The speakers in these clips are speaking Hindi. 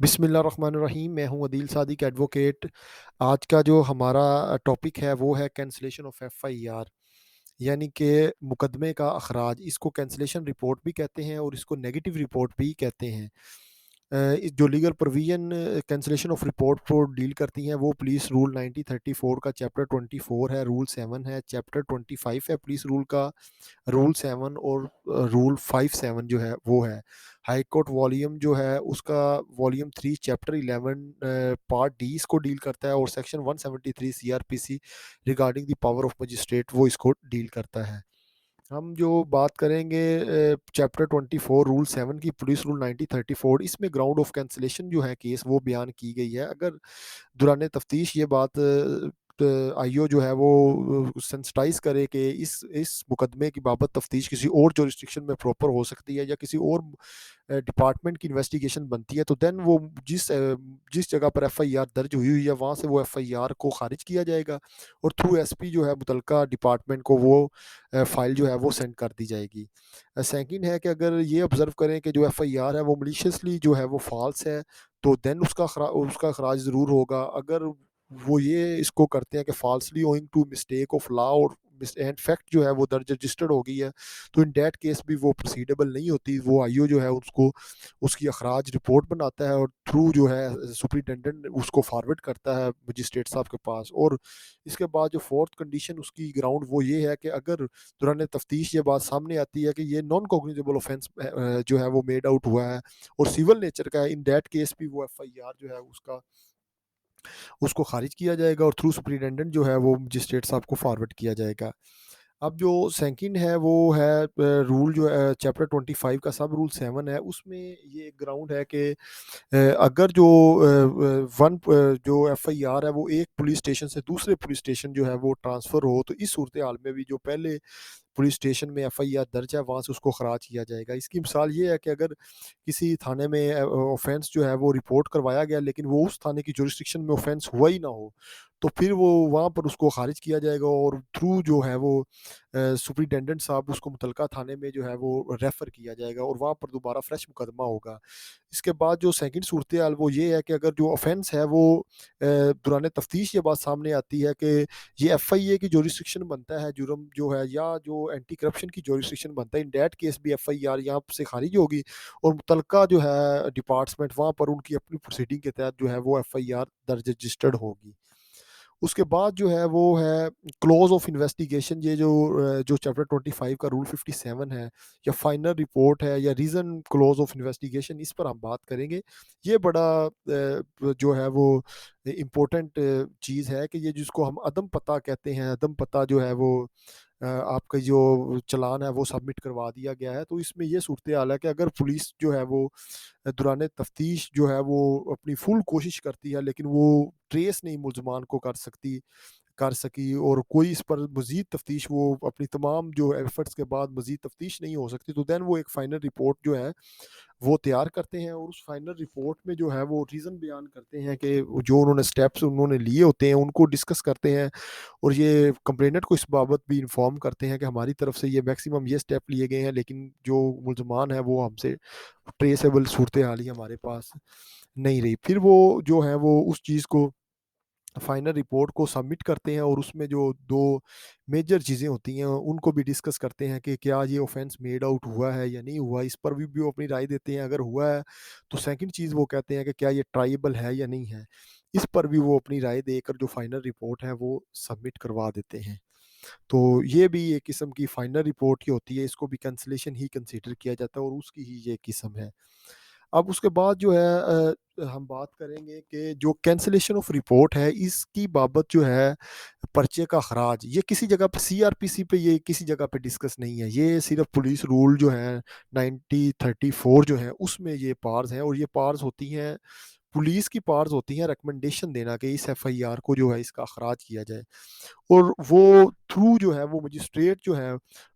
बिस्मिल्लाहिर्रहमानिर्रहीम। मैं हूं अदील सादिक एडवोकेट। आज का जो हमारा टॉपिक है वो है कैंसलेशन ऑफ एफआईआर, यानी कि मुकदमे का अखराज। इसको कैंसलेशन रिपोर्ट भी कहते हैं और इसको नेगेटिव रिपोर्ट भी कहते हैं। जो legal provision cancellation of report को डील करती हैं वो पुलिस रूल 1934 का चैप्टर 24 है, रूल 7 है, चैप्टर 25 है पुलिस रूल का, रूल 7 और रूल 57 जो है वो है। हाई कोर्ट वॉल्यूम जो है उसका वॉल्यूम 3 चैप्टर 11 पार्ट डी इसको डील करता है, और section 173 CrPC regarding the power of magistrate वो इसको डील करता है। हम जो बात करेंगे चैप्टर 24 रूल 7 की, पुलिस रूल 1934, इसमें ग्राउंड ऑफ कैंसलेशन जो है केस वो बयान की गई है। अगर दौरान तफ्तीश ये बात आईओ जो है वो सेंसिटाइज करे कि इस मुकदमे की बाबत तफ्तीश किसी और जोरिस्डिक्शन में प्रॉपर हो सकती है या किसी और डिपार्टमेंट की इन्वेस्टिगेशन बनती है, तो देन वो जिस जगह पर एफआईआर दर्ज हुई हुई है वहाँ से वो एफआईआर को खारिज किया जाएगा, और थ्रू एसपी जो है मुतलका डिपार्टमेंट को वो फाइल जो है वो सेंड कर दी जाएगी। सेकंड है कि अगर ये ऑब्जर्व करें कि जो एफआईआर है वो मलिशियसली जो है वो फॉल्स है, तो देन उसका अखराज ज़रूर होगा। अगर वो ये इसको करते हैं कि falsely owing to mistake of law और एंड फैक्ट जो है वो दर्ज रजिस्टर्ड हो गई है, तो इन डेट केस भी वो प्रोसीडेबल नहीं होती। वो आईओ जो है उसको उसकी अखराज रिपोर्ट बनाता है और थ्रू जो है सुप्रिटेंडेंट उसको फॉरवर्ड करता है मजिस्ट्रेट साहब के पास। और इसके बाद जो फोर्थ कंडीशन उसकी ग्राउंड वो ये है कि अगर दौरान तफ्तीश ये बात सामने आती है कि ये नॉन कॉग्निजेबल ऑफेंस जो है वो मेड आउट हुआ है और सिविल नेचर का है, इन डेट केस भी वो एफआईआर जो है उसको खारिज किया जाएगा और थ्रू सुप्रिटेंडेंट जो है वो मजिस्ट्रेट साहब को फॉरवर्ड किया जाएगा। अब जो सेकंड है वो है रूल जो है चैप्टर 25 का सब रूल 7 है, उसमें ये एक ग्राउंड है कि अगर जो जो एफआईआर है वो एक पुलिस स्टेशन से दूसरे पुलिस स्टेशन जो है वो ट्रांसफ़र हो, तो इस सूरत हाल में भी जो पहले पुलिस स्टेशन में एफआईआर दर्ज है वहाँ से उसको खराज किया जाएगा। इसकी मिसाल ये है कि अगर किसी थाने में ऑफेंस जो है वो रिपोर्ट करवाया गया लेकिन वो उस थाने की जुरिस्डिक्शन में ऑफेंस हुआ ही ना हो, तो फिर वो वहाँ पर उसको खारिज किया जाएगा और थ्रू जो है वो सुप्रिटेंडेंट साहब उसको मुतलका थाने में जो है वो रेफ़र किया जाएगा और वहाँ पर दोबारा फ्रेश मुकदमा होगा। इसके बाद जो सेकंड सूरत हाल वो ये है कि अगर जो ऑफेंस है वो दौरान तफ्तीश ये बात सामने आती है कि ये एफआईए की जुरिस्डिक्शन बनता है जुर्म जो है, या जो एंटी करप्शन की जुरिस्डिक्शन बनता है, इन डेट केस भी एफआईआर यहाँ से खारिज होगी और मुतलका जो है डिपार्टमेंट वहाँ पर उनकी अपनी प्रोसीडिंग के तहत जो है वो एफआईआर दर्ज रजिस्टर्ड होगी। उसके बाद जो है वो है क्लोज ऑफ इन्वेस्टिगेशन। ये जो चैप्टर 25 का रूल 57 है, या फाइनल रिपोर्ट है, या रीज़न क्लोज ऑफ इन्वेस्टिगेशन, इस पर हम बात करेंगे। ये बड़ा जो है वो इम्पोर्टेंट चीज़ है कि ये जिसको हम अदम पता कहते हैं, अदम पता जो है वो आपका जो चालान है वो सबमिट करवा दिया गया है। तो इसमें ये सूरत हाल है कि अगर पुलिस जो है वो दौरान तफ्तीश जो है वो अपनी फुल कोशिश करती है लेकिन वो ट्रेस नहीं मुलजमान को कर सकी, और कोई इस पर मज़ीद तफ्तीश वो अपनी तमाम जो एफर्ट्स के बाद मज़ीद तफ्तीश नहीं हो सकती, तो दैन वो एक फ़ाइनल रिपोर्ट जो है वो तैयार करते हैं और उस फाइनल रिपोर्ट में जो है वो रीज़न बयान करते हैं कि जो उन्होंने स्टेप्स उन्होंने लिए होते हैं उनको डिस्कस करते हैं, और ये कंप्लेनेंट को इस बाबत भी इन्फॉर्म करते हैं कि हमारी तरफ से ये मैक्सिमम ये स्टेप लिए गए हैं, लेकिन जो मुलजमान है वो हमसे ट्रेसेबल सूरत हाल ही हमारे पास नहीं रही। फिर वो जो है वो उस चीज़ को फाइनल रिपोर्ट को सबमिट करते हैं और उसमें जो दो मेजर चीज़ें होती हैं उनको भी डिस्कस करते हैं कि क्या ये ऑफेंस मेड आउट हुआ है या नहीं हुआ, इस पर भी वो अपनी राय देते हैं। अगर हुआ है तो सेकंड चीज़ वो कहते हैं कि क्या ये ट्राइबल है या नहीं है, इस पर भी वो अपनी राय देकर जो फाइनल रिपोर्ट है वो सबमिट करवा देते हैं। तो ये भी एक किस्म की फाइनल रिपोर्ट ही होती है, इसको भी कैंसलेशन ही कंसीडर किया जाता है और उसकी ही ये किस्म है। अब उसके बाद जो है हम बात करेंगे कि जो कैंसलेशन ऑफ रिपोर्ट है इसकी बाबत जो है पर्चे का खराज, ये किसी जगह पे सीआरपीसी पे ये किसी जगह पे डिस्कस नहीं है। ये सिर्फ पुलिस रूल जो है 1934 जो है उसमें ये पार्स हैं, और ये पार्स होती हैं पुलिस की पार्स होती हैं रिकमेंडेशन देना कि इस एफआईआर को जो है इसका अखराज किया जाए, और वो थ्रू जो है वो मजिस्ट्रेट जो है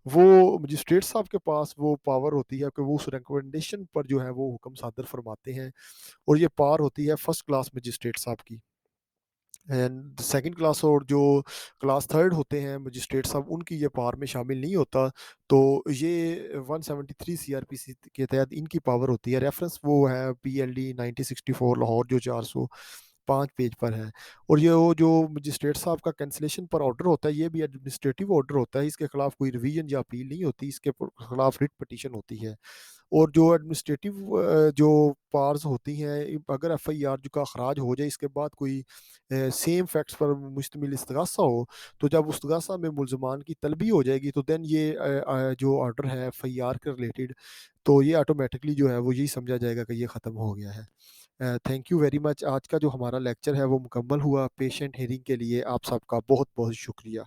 वो मजिस्ट्रेट साहब के पास वो पावर होती है कि वो उस रिकमेंडेशन पर जो है वो हुक्म सादर फरमाते हैं, और ये पावर होती है फर्स्ट क्लास मजिस्ट्रेट साहब की। एंड सेकंड क्लास और जो क्लास थर्ड होते हैं मजिस्ट्रेट साहब, उनकी ये पावर में शामिल नहीं होता। तो ये 173 सीआरपीसी के तहत इनकी पावर होती है। रेफरेंस वो है पीएलडी 1964 लाहौर जो 405 पेज पर है। और ये वो जो मजिस्ट्रेट साहब का कैंसलेशन पर ऑर्डर होता है, ये भी एडमिनिस्ट्रेटिव ऑर्डर होता है। इसके खिलाफ कोई रिवीजन या अपील नहीं होती, इसके खिलाफ रिट पटिशन होती है। और जो एडमिनिस्ट्रेटिव जो पावर्स होती हैं, अगर एफआईआर जो का अखराज हो जाए, इसके बाद कोई सेम फैक्ट्स पर मुश्तमिल इस्तगासा हो, तो जब उस इस्तगासा में मुलजमान की तलबी हो जाएगी, तो देन ये जो ऑर्डर है एफआईआर के रिलेटेड, तो ये ऑटोमेटिकली जो है वो यही समझा जाएगा कि ये ख़त्म हो गया है। Thank you very much. आज का जो हमारा लेक्चर है वो मुकम्मल हुआ। पेशेंट हेयरिंग के लिए आप सबका बहुत बहुत शुक्रिया।